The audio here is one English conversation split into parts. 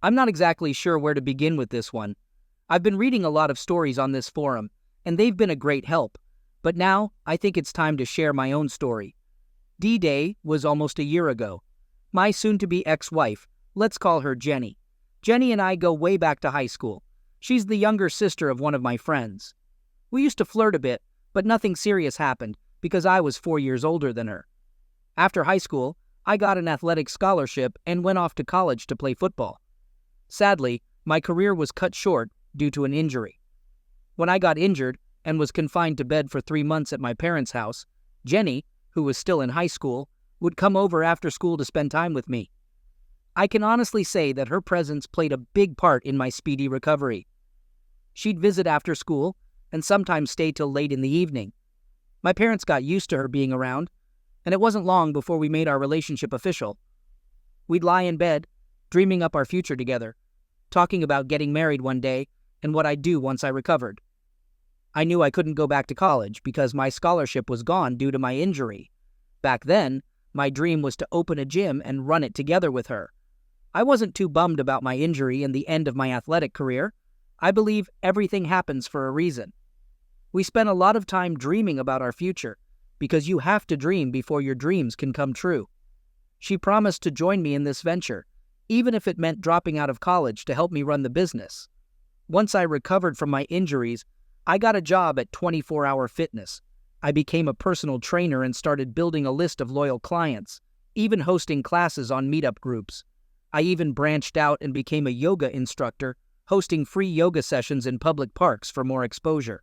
I'm not exactly sure where to begin with this one. I've been reading a lot of stories on this forum, and they've been a great help. But now, I think it's time to share my own story. D-Day was almost a year ago. My soon-to-be ex-wife, let's call her Jenny. Jenny and I go way back to high school. She's the younger sister of one of my friends. We used to flirt a bit, but nothing serious happened because I was 4 years older than her. After high school, I got an athletic scholarship and went off to college to play football. Sadly, my career was cut short due to an injury. When I got injured and was confined to bed for 3 months at my parents' house, Jenny, who was still in high school, would come over after school to spend time with me. I can honestly say that her presence played a big part in my speedy recovery. She'd visit after school and sometimes stay till late in the evening. My parents got used to her being around, and it wasn't long before we made our relationship official. We'd lie in bed, dreaming up our future together, talking about getting married one day and what I'd do once I recovered. I knew I couldn't go back to college because my scholarship was gone due to my injury. Back then, my dream was to open a gym and run it together with her. I wasn't too bummed about my injury and the end of my athletic career. I believe everything happens for a reason. We spent a lot of time dreaming about our future, because you have to dream before your dreams can come true. She promised to join me in this venture, even if it meant dropping out of college to help me run the business. Once I recovered from my injuries, I got a job at 24 Hour Fitness. I became a personal trainer and started building a list of loyal clients, even hosting classes on meetup groups. I even branched out and became a yoga instructor, hosting free yoga sessions in public parks for more exposure.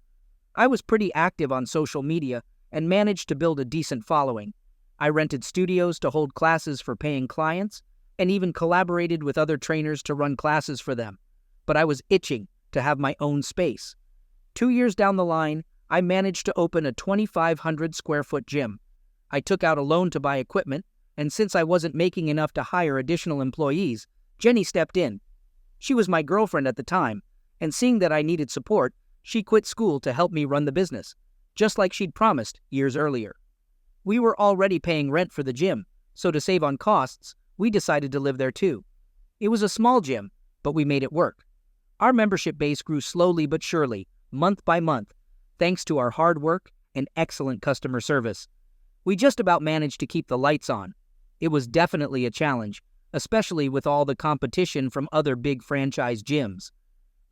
I was pretty active on social media and managed to build a decent following. I rented studios to hold classes for paying clients and even collaborated with other trainers to run classes for them. But I was itching to have my own space. 2 years down the line, I managed to open a 2,500 square foot gym. I took out a loan to buy equipment, and since I wasn't making enough to hire additional employees, Jenny stepped in. She was my girlfriend at the time, and seeing that I needed support, she quit school to help me run the business, just like she'd promised years earlier. We were already paying rent for the gym, so to save on costs, we decided to live there too. It was a small gym, but we made it work. Our membership base grew slowly but surely, month by month, thanks to our hard work and excellent customer service. We just about managed to keep the lights on. It was definitely a challenge, especially with all the competition from other big franchise gyms.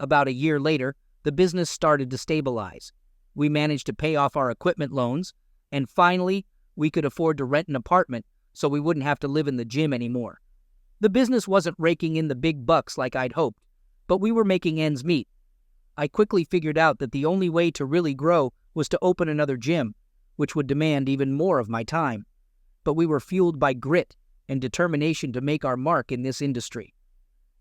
About a year later, the business started to stabilize. We managed to pay off our equipment loans, and finally, we could afford to rent an apartment so we wouldn't have to live in the gym anymore. The business wasn't raking in the big bucks like I'd hoped, but we were making ends meet. I quickly figured out that the only way to really grow was to open another gym, which would demand even more of my time. But we were fueled by grit and determination to make our mark in this industry.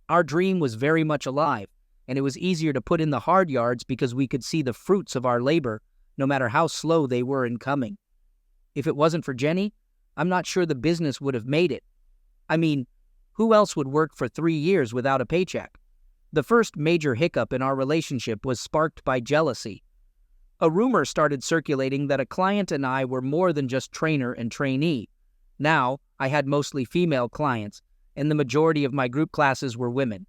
Our dream was very much alive, and it was easier to put in the hard yards because we could see the fruits of our labor, no matter how slow they were in coming. If it wasn't for Jenny, I'm not sure the business would have made it. I mean, who else would work for 3 years without a paycheck? The first major hiccup in our relationship was sparked by jealousy. A rumor started circulating that a client and I were more than just trainer and trainee. Now, I had mostly female clients, and the majority of my group classes were women.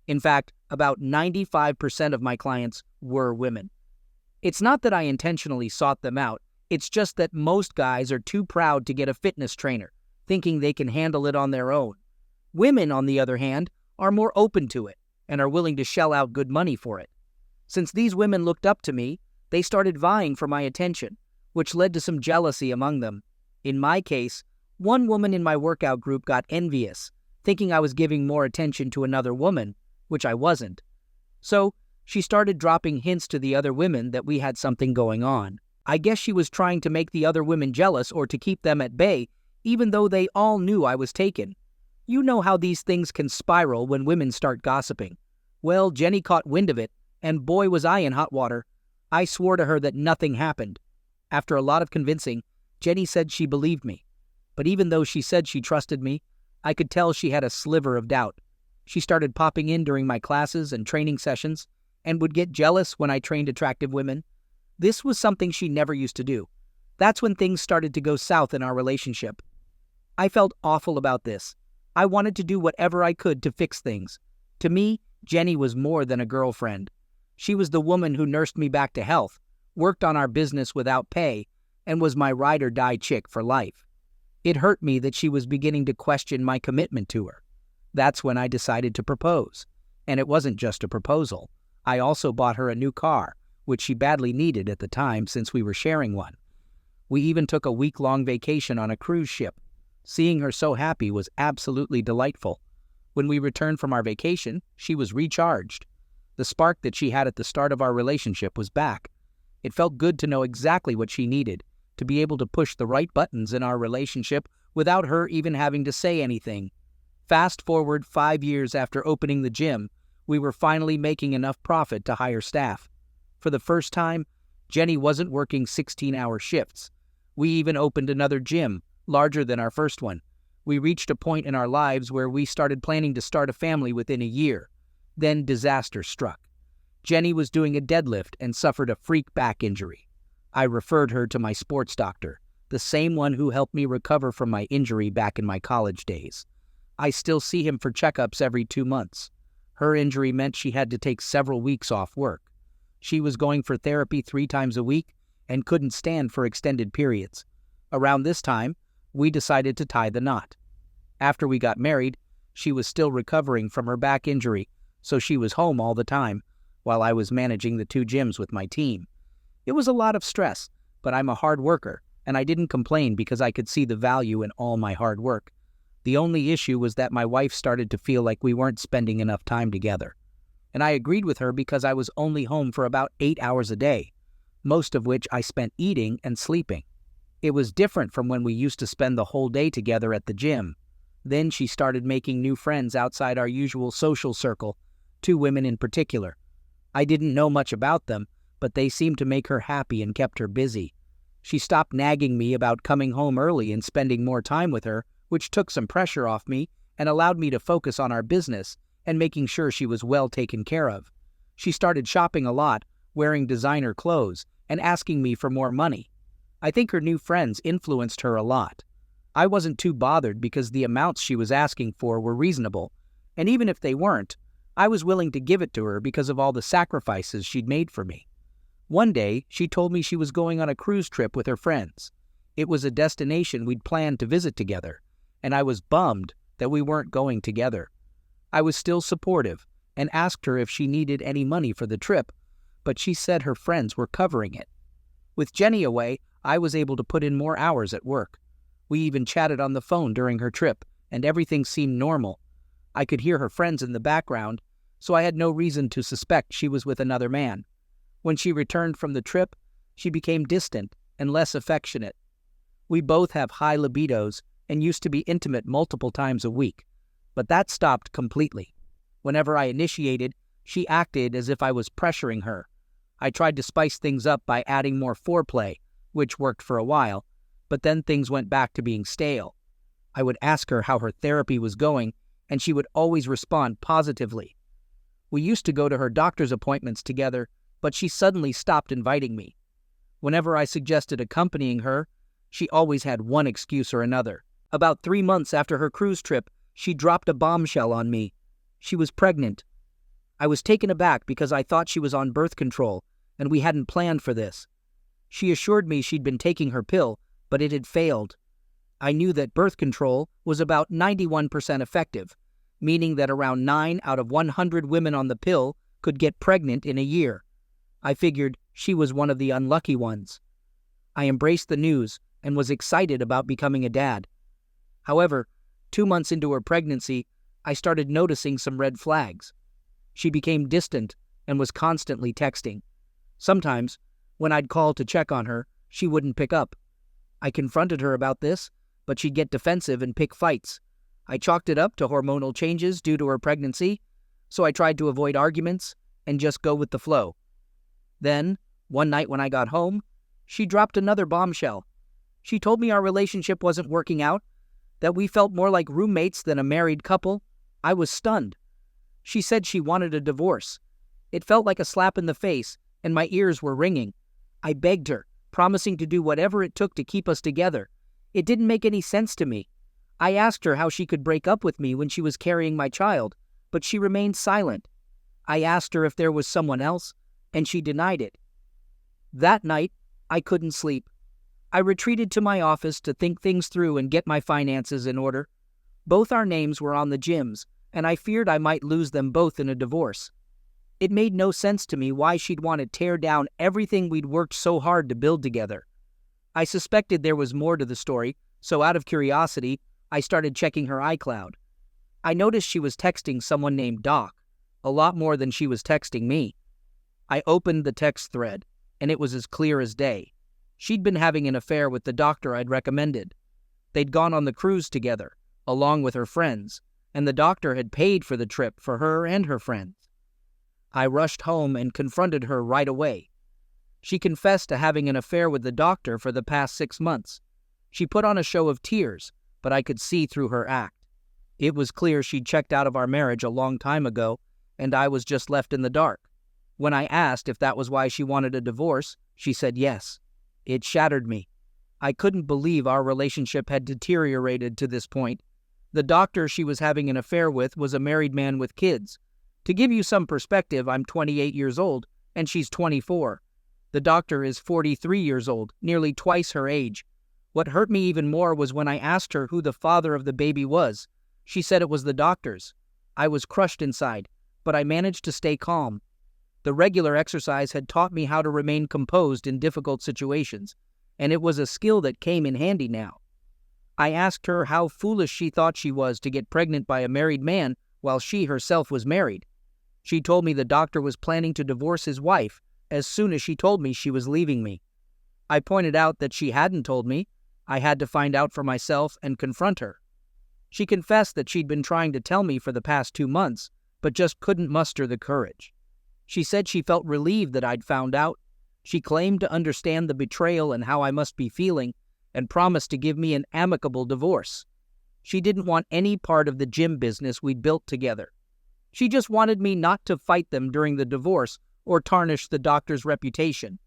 In fact, about 95% of my clients were women. It's not that I intentionally sought them out, it's just that most guys are too proud to get a fitness trainer, thinking they can handle it on their own. Women, on the other hand, are more open to it and are willing to shell out good money for it. Since these women looked up to me, they started vying for my attention, which led to some jealousy among them. In my case, one woman in my workout group got envious, thinking I was giving more attention to another woman, which I wasn't. So, she started dropping hints to the other women that we had something going on. I guess she was trying to make the other women jealous or to keep them at bay, even though they all knew I was taken. You know how these things can spiral when women start gossiping. Well, Jenny caught wind of it, and boy was I in hot water. I swore to her that nothing happened. After a lot of convincing, Jenny said she believed me. But even though she said she trusted me, I could tell she had a sliver of doubt. She started popping in during my classes and training sessions, and would get jealous when I trained attractive women. This was something she never used to do. That's when things started to go south in our relationship. I felt awful about this. I wanted to do whatever I could to fix things. To me, Jenny was more than a girlfriend. She was the woman who nursed me back to health, worked on our business without pay, and was my ride-or-die chick for life. It hurt me that she was beginning to question my commitment to her. That's when I decided to propose. And it wasn't just a proposal. I also bought her a new car, which she badly needed at the time since we were sharing one. We even took a week-long vacation on a cruise ship. Seeing her so happy was absolutely delightful. When we returned from our vacation, she was recharged. The spark that she had at the start of our relationship was back. It felt good to know exactly what she needed, to be able to push the right buttons in our relationship without her even having to say anything. Fast forward 5 years after opening the gym, we were finally making enough profit to hire staff. For the first time, Jenny wasn't working 16-hour shifts. We even opened another gym, larger than our first one. We reached a point in our lives where we started planning to start a family within a year. Then disaster struck. Jenny was doing a deadlift and suffered a freak back injury. I referred her to my sports doctor, the same one who helped me recover from my injury back in my college days. I still see him for checkups every 2 months. Her injury meant she had to take several weeks off work. She was going for therapy 3 times a week and couldn't stand for extended periods. Around this time, we decided to tie the knot. After we got married, she was still recovering from her back injury, so she was home all the time, while I was managing the 2 gyms with my team. It was a lot of stress, but I'm a hard worker, and I didn't complain because I could see the value in all my hard work. The only issue was that my wife started to feel like we weren't spending enough time together. And I agreed with her because I was only home for about 8 hours a day, most of which I spent eating and sleeping. It was different from when we used to spend the whole day together at the gym. Then she started making new friends outside our usual social circle, 2 women in particular. I didn't know much about them, but they seemed to make her happy and kept her busy. She stopped nagging me about coming home early and spending more time with her, which took some pressure off me and allowed me to focus on our business and making sure she was well taken care of. She started shopping a lot, wearing designer clothes, and asking me for more money. I think her new friends influenced her a lot. I wasn't too bothered because the amounts she was asking for were reasonable, and even if they weren't, I was willing to give it to her because of all the sacrifices she'd made for me. One day, she told me she was going on a cruise trip with her friends. It was a destination we'd planned to visit together, and I was bummed that we weren't going together. I was still supportive and asked her if she needed any money for the trip, but she said her friends were covering it. With Jenny away, I was able to put in more hours at work. We even chatted on the phone during her trip, and everything seemed normal. I could hear her friends in the background, so I had no reason to suspect she was with another man. When she returned from the trip, she became distant and less affectionate. We both have high libidos and used to be intimate multiple times a week, but that stopped completely. Whenever I initiated, she acted as if I was pressuring her. I tried to spice things up by adding more foreplay, which worked for a while, but then things went back to being stale. I would ask her how her therapy was going, and she would always respond positively. We used to go to her doctor's appointments together, but she suddenly stopped inviting me. Whenever I suggested accompanying her, she always had one excuse or another. About 3 months after her cruise trip, she dropped a bombshell on me. She was pregnant. I was taken aback because I thought she was on birth control, and we hadn't planned for this. She assured me she'd been taking her pill, but it had failed. I knew that birth control was about 91% effective, meaning that around 9 out of 100 women on the pill could get pregnant in a year. I figured she was one of the unlucky ones. I embraced the news and was excited about becoming a dad. However, 2 months into her pregnancy, I started noticing some red flags. She became distant and was constantly texting. Sometimes, when I'd call to check on her, she wouldn't pick up. I confronted her about this, but she'd get defensive and pick fights. I chalked it up to hormonal changes due to her pregnancy, so I tried to avoid arguments and just go with the flow. Then, one night when I got home, she dropped another bombshell. She told me our relationship wasn't working out, that we felt more like roommates than a married couple. I was stunned. She said she wanted a divorce. It felt like a slap in the face, and my ears were ringing. I begged her, promising to do whatever it took to keep us together. It didn't make any sense to me. I asked her how she could break up with me when she was carrying my child, but she remained silent. I asked her if there was someone else, and she denied it. That night, I couldn't sleep. I retreated to my office to think things through and get my finances in order. Both our names were on the gyms, and I feared I might lose them both in a divorce. It made no sense to me why she'd want to tear down everything we'd worked so hard to build together. I suspected there was more to the story, so out of curiosity, I started checking her iCloud. I noticed she was texting someone named Doc, a lot more than she was texting me. I opened the text thread, and it was as clear as day. She'd been having an affair with the doctor I'd recommended. They'd gone on the cruise together, along with her friends, and the doctor had paid for the trip for her and her friends. I rushed home and confronted her right away. She confessed to having an affair with the doctor for the past 6 months. She put on a show of tears, but I could see through her act. It was clear she'd checked out of our marriage a long time ago, and I was just left in the dark. When I asked if that was why she wanted a divorce, she said yes. It shattered me. I couldn't believe our relationship had deteriorated to this point. The doctor she was having an affair with was a married man with kids. To give you some perspective, I'm 28 years old, and she's 24. The doctor is 43 years old, nearly twice her age. What hurt me even more was when I asked her who the father of the baby was. She said it was the doctor's. I was crushed inside, but I managed to stay calm. The regular exercise had taught me how to remain composed in difficult situations, and it was a skill that came in handy now. I asked her how foolish she thought she was to get pregnant by a married man while she herself was married. She told me the doctor was planning to divorce his wife as soon as she told me she was leaving me. I pointed out that she hadn't told me. I had to find out for myself and confront her. She confessed that she'd been trying to tell me for the past 2 months, but just couldn't muster the courage. She said she felt relieved that I'd found out. She claimed to understand the betrayal and how I must be feeling, and promised to give me an amicable divorce. She didn't want any part of the gym business we'd built together. She just wanted me not to fight them during the divorce or tarnish the doctor's reputation.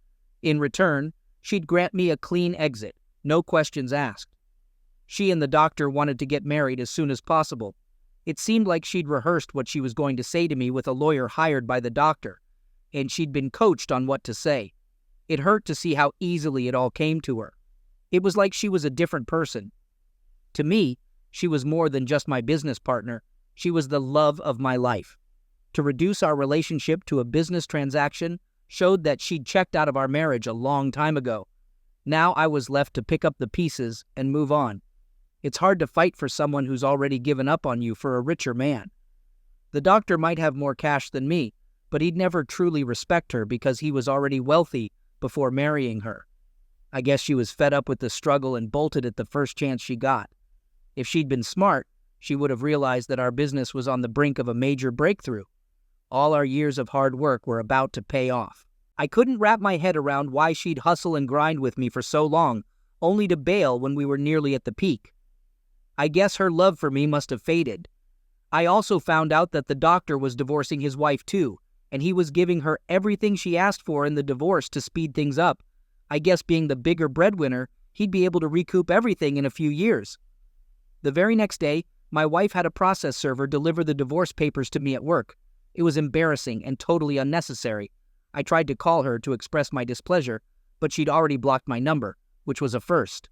In return, she'd grant me a clean exit, no questions asked. She and the doctor wanted to get married as soon as possible. It seemed like she'd rehearsed what she was going to say to me with a lawyer hired by the doctor, and she'd been coached on what to say. It hurt to see how easily it all came to her. It was like she was a different person. To me, she was more than just my business partner. She was the love of my life. To reduce our relationship to a business transaction showed that she'd checked out of our marriage a long time ago. Now I was left to pick up the pieces and move on. It's hard to fight for someone who's already given up on you for a richer man. The doctor might have more cash than me, but he'd never truly respect her because he was already wealthy before marrying her. I guess she was fed up with the struggle and bolted at the first chance she got. If she'd been smart, she would have realized that our business was on the brink of a major breakthrough. All our years of hard work were about to pay off. I couldn't wrap my head around why she'd hustle and grind with me for so long, only to bail when we were nearly at the peak. I guess her love for me must have faded. I also found out that the doctor was divorcing his wife too, and he was giving her everything she asked for in the divorce to speed things up. I guess being the bigger breadwinner, he'd be able to recoup everything in a few years. The very next day, my wife had a process server deliver the divorce papers to me at work. It was embarrassing and totally unnecessary. I tried to call her to express my displeasure, but she'd already blocked my number, which was a first.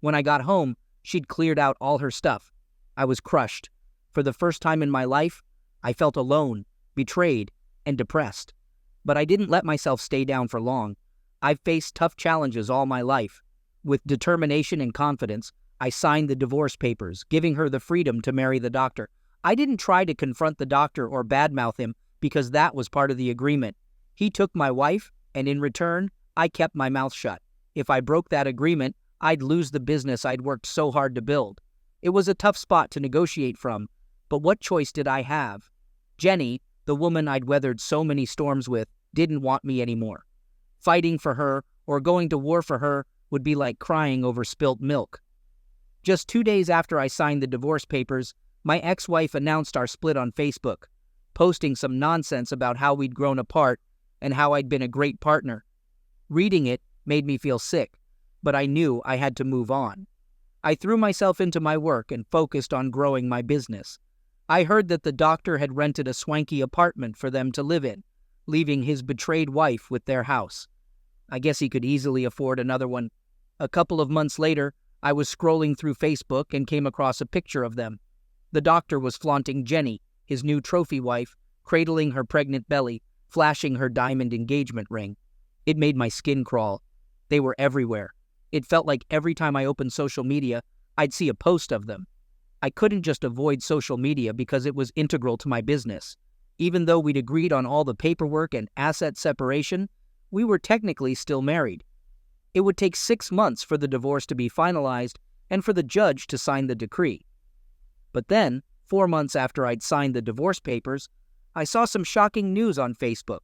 When I got home, she'd cleared out all her stuff. I was crushed. For the first time in my life, I felt alone, betrayed, and depressed. But I didn't let myself stay down for long. I've faced tough challenges all my life. With determination and confidence, I signed the divorce papers, giving her the freedom to marry the doctor. I didn't try to confront the doctor or badmouth him because that was part of the agreement. He took my wife, and in return, I kept my mouth shut. If I broke that agreement, I'd lose the business I'd worked so hard to build. It was a tough spot to negotiate from, but what choice did I have? Jenny, the woman I'd weathered so many storms with, didn't want me anymore. Fighting for her or going to war for her would be like crying over spilt milk. Just 2 days after I signed the divorce papers, my ex-wife announced our split on Facebook, posting some nonsense about how we'd grown apart and how I'd been a great partner. Reading it made me feel sick, but I knew I had to move on. I threw myself into my work and focused on growing my business. I heard that the doctor had rented a swanky apartment for them to live in, leaving his betrayed wife with their house. I guess he could easily afford another one. A couple of months later, I was scrolling through Facebook and came across a picture of them. The doctor was flaunting Jenny, his new trophy wife, cradling her pregnant belly, flashing her diamond engagement ring. It made my skin crawl. They were everywhere. It felt like every time I opened social media, I'd see a post of them. I couldn't just avoid social media because it was integral to my business. Even though we'd agreed on all the paperwork and asset separation, we were technically still married. It would take 6 months for the divorce to be finalized and for the judge to sign the decree. But then, 4 months after I'd signed the divorce papers, I saw some shocking news on Facebook.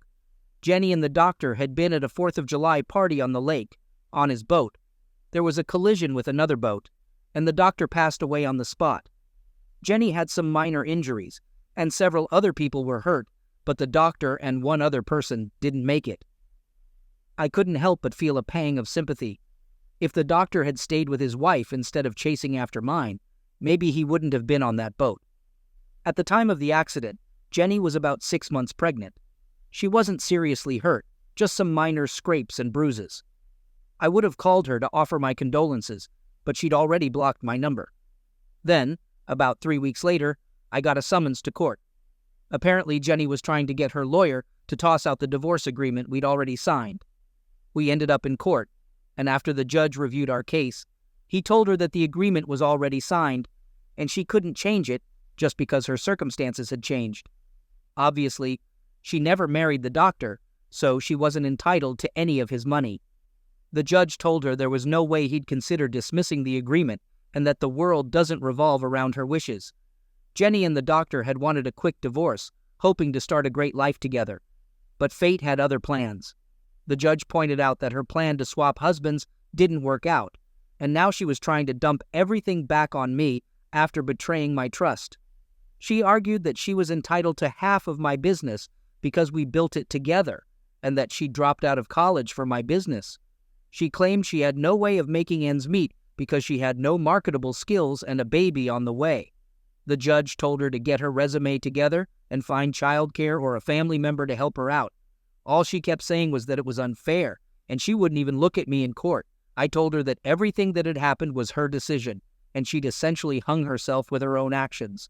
Jenny and the doctor had been at a 4th of July party on the lake, on his boat. There was a collision with another boat, and the doctor passed away on the spot. Jenny had some minor injuries, and several other people were hurt, but the doctor and one other person didn't make it. I couldn't help but feel a pang of sympathy. If the doctor had stayed with his wife instead of chasing after mine, maybe he wouldn't have been on that boat. At the time of the accident, Jenny was about 6 months pregnant. She wasn't seriously hurt, just some minor scrapes and bruises. I would have called her to offer my condolences, but she'd already blocked my number. Then, about 3 weeks later, I got a summons to court. Apparently, Jenny was trying to get her lawyer to toss out the divorce agreement we'd already signed. We ended up in court, and after the judge reviewed our case, he told her that the agreement was already signed, and she couldn't change it just because her circumstances had changed. Obviously, she never married the doctor, so she wasn't entitled to any of his money. The judge told her there was no way he'd consider dismissing the agreement and that the world doesn't revolve around her wishes. Jenny and the doctor had wanted a quick divorce, hoping to start a great life together. But fate had other plans. The judge pointed out that her plan to swap husbands didn't work out, and now she was trying to dump everything back on me after betraying my trust. She argued that she was entitled to half of my business because we built it together, and that she dropped out of college for my business. She claimed she had no way of making ends meet because she had no marketable skills and a baby on the way. The judge told her to get her resume together and find childcare or a family member to help her out. All she kept saying was that it was unfair, and she wouldn't even look at me in court. I told her that everything that had happened was her decision, and she'd essentially hung herself with her own actions.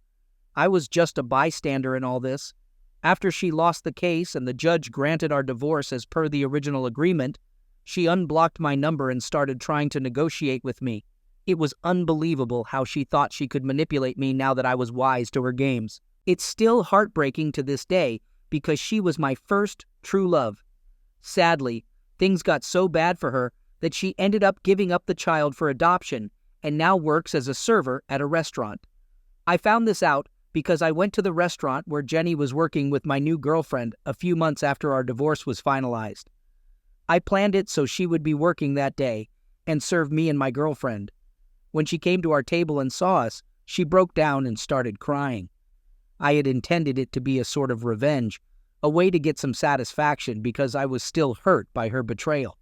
I was just a bystander in all this. After she lost the case and the judge granted our divorce as per the original agreement, she unblocked my number and started trying to negotiate with me. It was unbelievable how she thought she could manipulate me now that I was wise to her games. It's still heartbreaking to this day because she was my first true love. Sadly, things got so bad for her that she ended up giving up the child for adoption and now works as a server at a restaurant. I found this out because I went to the restaurant where Jenny was working with my new girlfriend a few months after our divorce was finalized. I planned it so she would be working that day and serve me and my girlfriend. When she came to our table and saw us, she broke down and started crying. I had intended it to be a sort of revenge, a way to get some satisfaction because I was still hurt by her betrayal.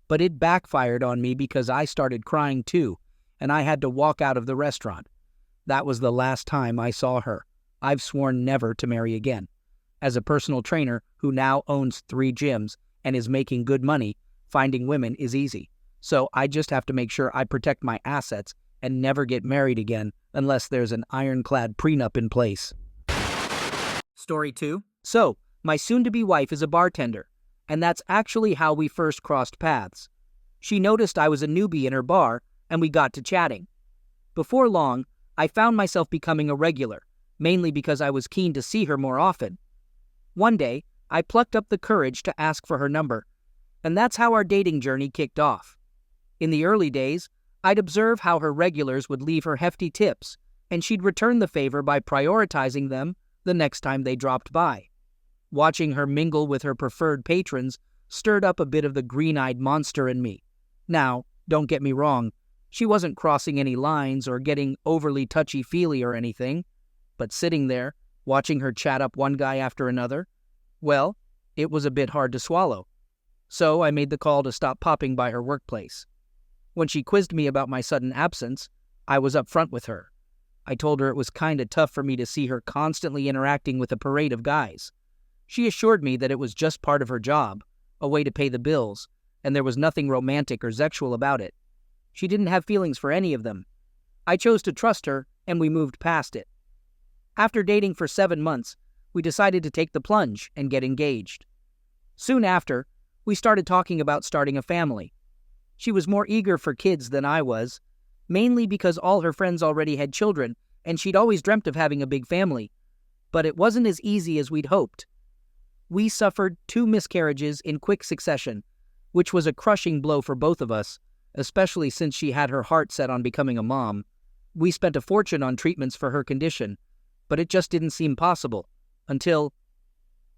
But it backfired on me because I started crying too, and I had to walk out of the restaurant. That was the last time I saw her. I've sworn never to marry again. As a personal trainer who now owns 3 gyms and is making good money, finding women is easy. So I just have to make sure I protect my assets and never get married again unless there's an ironclad prenup in place. Story 2. So, my soon-to-be wife is a bartender, and that's actually how we first crossed paths. She noticed I was a newbie in her bar, and we got to chatting. Before long, I found myself becoming a regular, mainly because I was keen to see her more often. One day, I plucked up the courage to ask for her number, and that's how our dating journey kicked off. In the early days, I'd observe how her regulars would leave her hefty tips, and she'd return the favor by prioritizing them the next time they dropped by. Watching her mingle with her preferred patrons stirred up a bit of the green-eyed monster in me. Now, don't get me wrong, she wasn't crossing any lines or getting overly touchy-feely or anything, but sitting there, watching her chat up one guy after another, well, it was a bit hard to swallow. So I made the call to stop popping by her workplace. When she quizzed me about my sudden absence, I was upfront with her. I told her it was kinda tough for me to see her constantly interacting with a parade of guys. She assured me that it was just part of her job, a way to pay the bills, and there was nothing romantic or sexual about it. She didn't have feelings for any of them. I chose to trust her, and we moved past it. After dating for 7 months, we decided to take the plunge and get engaged. Soon after, we started talking about starting a family. She was more eager for kids than I was, mainly because all her friends already had children, and she'd always dreamt of having a big family. But it wasn't as easy as we'd hoped. We suffered 2 miscarriages in quick succession, which was a crushing blow for both of us, especially since she had her heart set on becoming a mom. We spent a fortune on treatments for her condition, but it just didn't seem possible, until,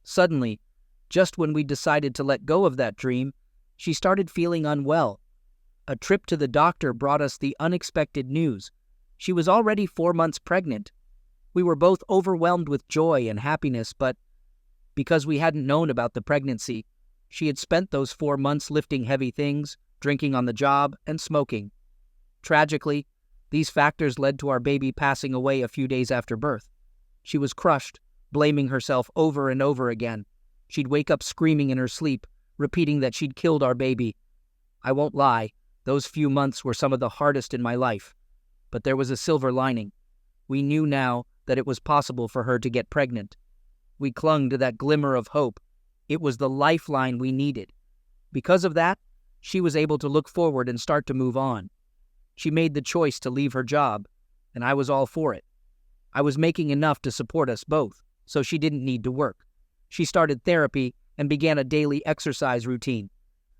suddenly, just when we decided to let go of that dream, she started feeling unwell. A trip to the doctor brought us the unexpected news. She was already 4 months pregnant. We were both overwhelmed with joy and happiness, but because we hadn't known about the pregnancy, she had spent those 4 months lifting heavy things, drinking on the job, and smoking. Tragically, these factors led to our baby passing away a few days after birth. She was crushed, blaming herself over and over again. She'd wake up screaming in her sleep, repeating that she'd killed our baby. I won't lie, those few months were some of the hardest in my life. But there was a silver lining. We knew now that it was possible for her to get pregnant. We clung to that glimmer of hope. It was the lifeline we needed. Because of that, she was able to look forward and start to move on. She made the choice to leave her job, and I was all for it. I was making enough to support us both, so she didn't need to work. She started therapy and began a daily exercise routine.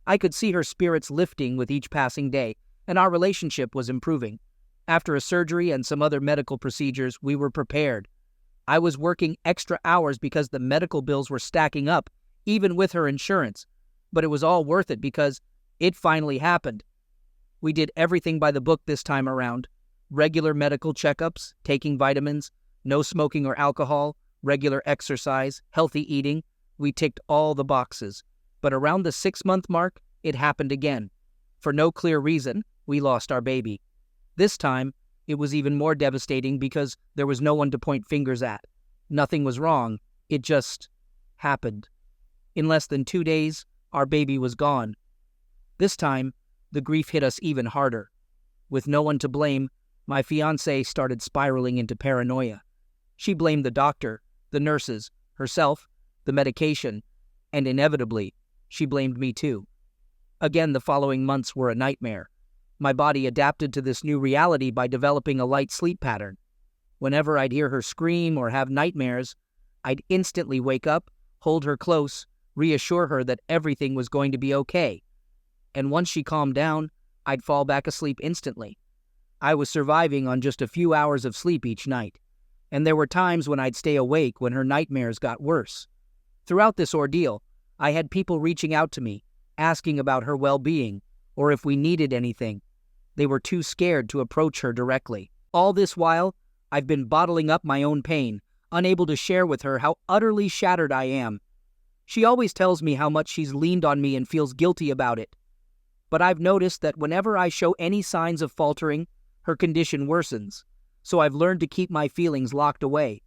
I could see her spirits lifting with each passing day, and our relationship was improving. After a surgery and some other medical procedures, we were prepared. I was working extra hours because the medical bills were stacking up, even with her insurance. But it was all worth it because it finally happened. We did everything by the book this time around. Regular medical checkups, taking vitamins, no smoking or alcohol, regular exercise, healthy eating. We ticked all the boxes. But around the 6-month mark, it happened again. For no clear reason, we lost our baby. This time, it was even more devastating because there was no one to point fingers at. Nothing was wrong. It just happened. In less than 2 days, our baby was gone. This time, the grief hit us even harder. With no one to blame, my fiancée started spiraling into paranoia. She blamed the doctor, the nurses, herself, the medication, and inevitably, she blamed me too. Again, the following months were a nightmare. My body adapted to this new reality by developing a light sleep pattern. Whenever I'd hear her scream or have nightmares, I'd instantly wake up, hold her close, reassure her that everything was going to be okay. And once she calmed down, I'd fall back asleep instantly. I was surviving on just a few hours of sleep each night, and there were times when I'd stay awake when her nightmares got worse. Throughout this ordeal, I had people reaching out to me, asking about her well-being, or if we needed anything. They were too scared to approach her directly. All this while, I've been bottling up my own pain, unable to share with her how utterly shattered I am. She always tells me how much she's leaned on me and feels guilty about it. But I've noticed that whenever I show any signs of faltering, her condition worsens, so I've learned to keep my feelings locked away.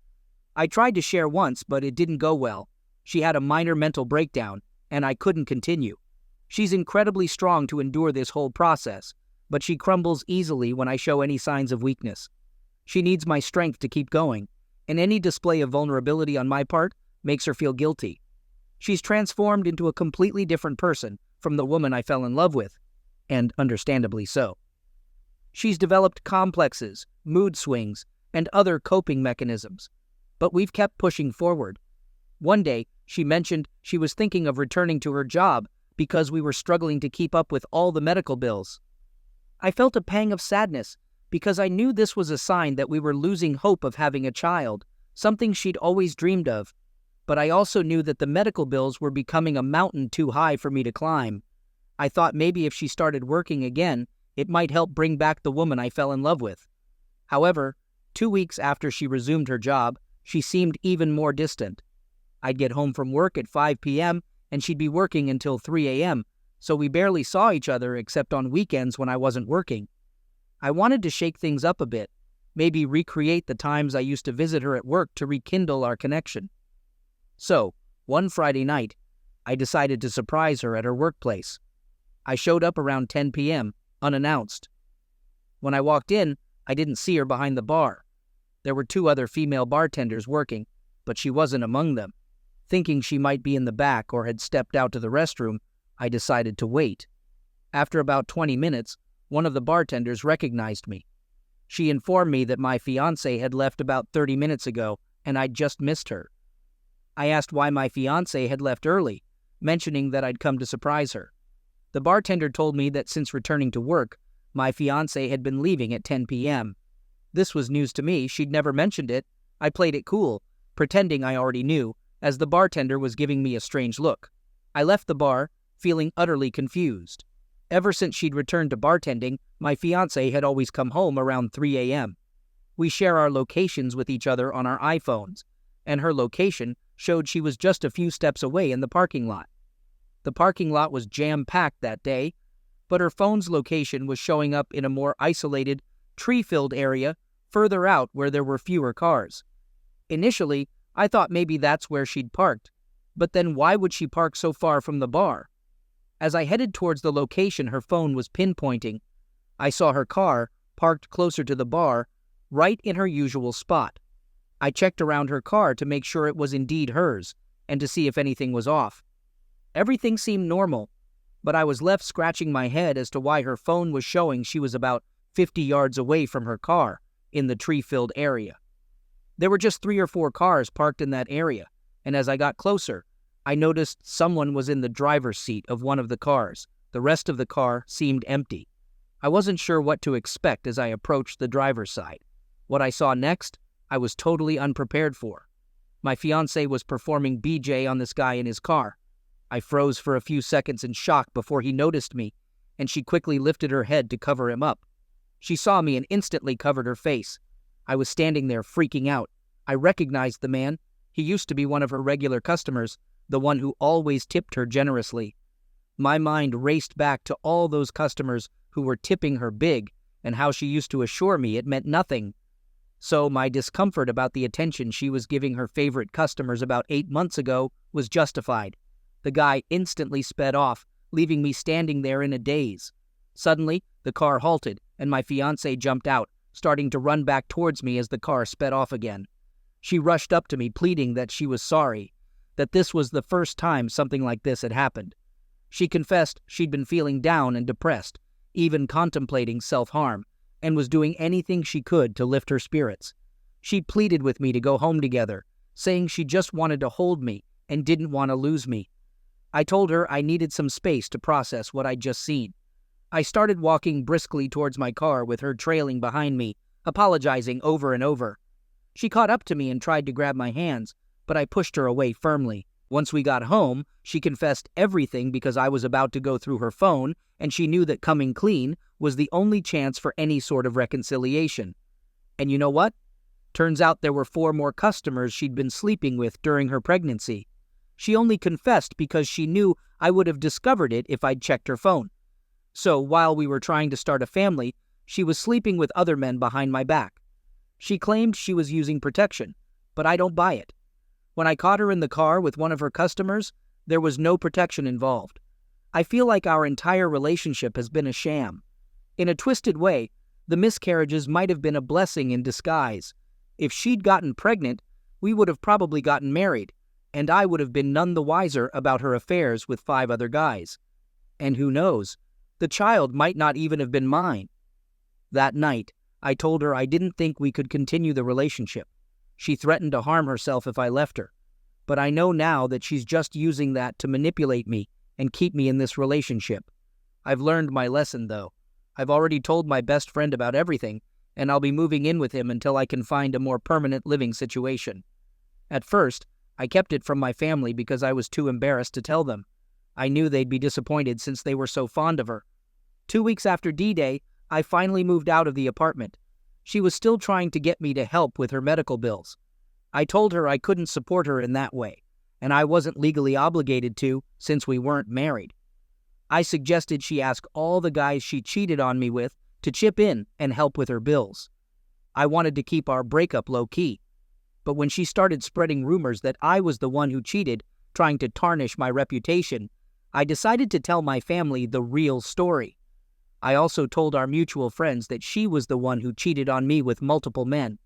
I tried to share once, but it didn't go well. She had a minor mental breakdown, and I couldn't continue. She's incredibly strong to endure this whole process, but she crumbles easily when I show any signs of weakness. She needs my strength to keep going, and any display of vulnerability on my part makes her feel guilty. She's transformed into a completely different person from the woman I fell in love with, and understandably so. She's developed complexes, mood swings, and other coping mechanisms, but we've kept pushing forward. One day, she mentioned she was thinking of returning to her job because we were struggling to keep up with all the medical bills. I felt a pang of sadness because I knew this was a sign that we were losing hope of having a child, something she'd always dreamed of. But I also knew that the medical bills were becoming a mountain too high for me to climb. I thought maybe if she started working again, it might help bring back the woman I fell in love with. However, 2 weeks after she resumed her job, she seemed even more distant. I'd get home from work at 5 p.m., and she'd be working until 3 a.m., so we barely saw each other except on weekends when I wasn't working. I wanted to shake things up a bit, maybe recreate the times I used to visit her at work to rekindle our connection. So, one Friday night, I decided to surprise her at her workplace. I showed up around 10 p.m., unannounced. When I walked in, I didn't see her behind the bar. There were 2 other female bartenders working, but she wasn't among them. Thinking she might be in the back or had stepped out to the restroom, I decided to wait. After about 20 minutes, one of the bartenders recognized me. She informed me that my fiancé had left about 30 minutes ago and I'd just missed her. I asked why my fiancé had left early, mentioning that I'd come to surprise her. The bartender told me that since returning to work, my fiancé had been leaving at 10 p.m. This was news to me. She'd never mentioned it. I played it cool, pretending I already knew, as the bartender was giving me a strange look. I left the bar, feeling utterly confused. Ever since she'd returned to bartending, my fiancé had always come home around 3 a.m. We share our locations with each other on our iPhones, and her location showed she was just a few steps away in the parking lot. The parking lot was jam-packed that day, but her phone's location was showing up in a more isolated, tree-filled area further out where there were fewer cars. Initially, I thought maybe that's where she'd parked, but then why would she park so far from the bar? As I headed towards the location her phone was pinpointing, I saw her car parked closer to the bar, right in her usual spot. I checked around her car to make sure it was indeed hers, and to see if anything was off. Everything seemed normal, but I was left scratching my head as to why her phone was showing she was about 50 yards away from her car, in the tree-filled area. There were just 3 or 4 cars parked in that area, and as I got closer, I noticed someone was in the driver's seat of one of the cars. The rest of the car seemed empty. I wasn't sure what to expect as I approached the driver's side. What I saw next, I was totally unprepared for. My fiancé was performing BJ on this guy in his car. I froze for a few seconds in shock before he noticed me, and she quickly lifted her head to cover him up. She saw me and instantly covered her face. I was standing there freaking out. I recognized the man. He used to be one of her regular customers, the one who always tipped her generously. My mind raced back to all those customers who were tipping her big and how she used to assure me it meant nothing. So my discomfort about the attention she was giving her favorite customers about 8 months ago was justified. The guy instantly sped off, leaving me standing there in a daze. Suddenly, the car halted, and my fiancé jumped out, starting to run back towards me as the car sped off again. She rushed up to me, pleading that she was sorry, that this was the first time something like this had happened. She confessed she'd been feeling down and depressed, even contemplating self-harm, and was doing anything she could to lift her spirits. She pleaded with me to go home together, saying she just wanted to hold me and didn't want to lose me. I told her I needed some space to process what I'd just seen. I started walking briskly towards my car with her trailing behind me, apologizing over and over. She caught up to me and tried to grab my hands, but I pushed her away firmly. Once we got home, she confessed everything because I was about to go through her phone, and she knew that coming clean was the only chance for any sort of reconciliation. And you know what? Turns out there were 4 more customers she'd been sleeping with during her pregnancy. She only confessed because she knew I would have discovered it if I'd checked her phone. So while we were trying to start a family, she was sleeping with other men behind my back. She claimed she was using protection, but I don't buy it. When I caught her in the car with one of her customers, there was no protection involved. I feel like our entire relationship has been a sham. In a twisted way, the miscarriages might have been a blessing in disguise. If she'd gotten pregnant, we would have probably gotten married, and I would have been none the wiser about her affairs with 5 other guys. And who knows, the child might not even have been mine. That night, I told her I didn't think we could continue the relationship. She threatened to harm herself if I left her. But I know now that she's just using that to manipulate me and keep me in this relationship. I've learned my lesson, though. I've already told my best friend about everything, and I'll be moving in with him until I can find a more permanent living situation. At first, I kept it from my family because I was too embarrassed to tell them. I knew they'd be disappointed since they were so fond of her. 2 weeks after D-Day, I finally moved out of the apartment. She was still trying to get me to help with her medical bills. I told her I couldn't support her in that way, and I wasn't legally obligated to since we weren't married. I suggested she ask all the guys she cheated on me with to chip in and help with her bills. I wanted to keep our breakup low-key. But when she started spreading rumors that I was the one who cheated, trying to tarnish my reputation, I decided to tell my family the real story. I also told our mutual friends that she was the one who cheated on me with multiple men.